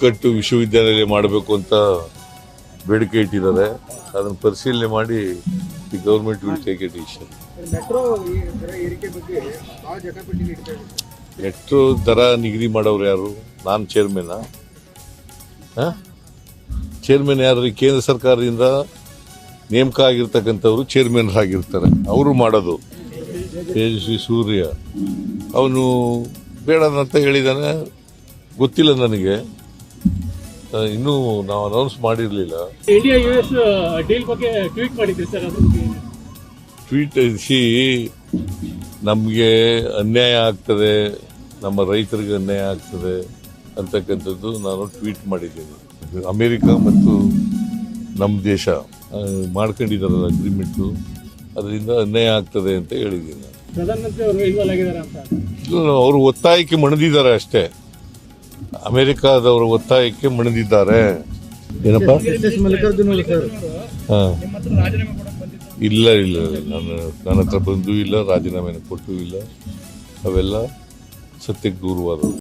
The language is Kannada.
ಅಚ್ಚುಕಟ್ಟು ವಿಶ್ವವಿದ್ಯಾನಿಲಯ ಮಾಡಬೇಕು ಅಂತ ಬೇಡಿಕೆ ಇಟ್ಟಿದ್ದಾರೆ. ಅದನ್ನು ಪರಿಶೀಲನೆ ಮಾಡಿ the government will take A decision. Metro ದರ ನಿಗದಿ ಮಾಡೋರು ಯಾರು? ನಾನು ಚೇರ್ಮನ್. ಚೇರ್ಮನ್ ಯಾರು? ಕೇಂದ್ರ ಸರ್ಕಾರದಿಂದ ನೇಮಕ ಆಗಿರ್ತಕ್ಕಂಥವ್ರು ಚೇರ್ಮನ್ ಆಗಿರ್ತಾರೆ, ಅವರು ಮಾಡೋದು. ತೇಜಸ್ವಿ ಸೂರ್ಯ ಅವನು ಬೇಡದಂತ ಹೇಳಿದಾನೆ, ಗೊತ್ತಿಲ್ಲ ನನಗೆ, ಇನ್ನೂ ನಾವು ಅನೌನ್ಸ್ ಮಾಡಿರಲಿಲ್ಲ. ಇಂಡಿಯಾ US ಡೀಲ್ ಬಗ್ಗೆ ಟ್ವೀಟ್ ಮಾಡಿದ್ರಿ ಸರ್, ಟ್ವೀಟ್ ನಮಗೆ ಅನ್ಯಾಯ ಆಗ್ತದೆ, ನಮ್ಮ ರೈತರಿಗೆ ಅನ್ಯಾಯ ಆಗ್ತದೆ ಅಂತಕ್ಕಂಥದ್ದು ನಾನು ಟ್ವೀಟ್ ಮಾಡಿದ್ದೀನಿ. ಅಮೇರಿಕ ಮತ್ತು ನಮ್ಮ ದೇಶ ಮಾಡ್ಕೊಂಡಿದ್ದಾರಲ್ಲ ಅಗ್ರಿಮೆಂಟು, ಅದರಿಂದ ಅನ್ಯಾಯ ಆಗ್ತದೆ ಅಂತ ಹೇಳಿದ್ದೀನಿ. ಪ್ರಧಾನಮಂತ್ರಿ ಅವರು ಇನ್ವಾಲ್ವ್ ಆಗಿದ್ದಾರೆ ಅಂತ ಅವರು ಒತ್ತಾಯಕ್ಕೆ ಮಣಿದಿದ್ದಾರೆ ಅಷ್ಟೇ. ಅಮೆರಿಕಾದವರ ಒತ್ತಾಯಕ್ಕೆ ಮಣಿದಿದ್ದಾರೆ. ಏನಪ್ಪ? ಇಲ್ಲ ನನ್ನ ಹತ್ರ ಬಂದೂ ಇಲ್ಲ, ರಾಜೀನಾಮೆನ ಕೊಟ್ಟೂ ಇಲ್ಲ. ಅವೆಲ್ಲ ಸತ್ಯಕ್ಕೆ ದೂರವಾದವು.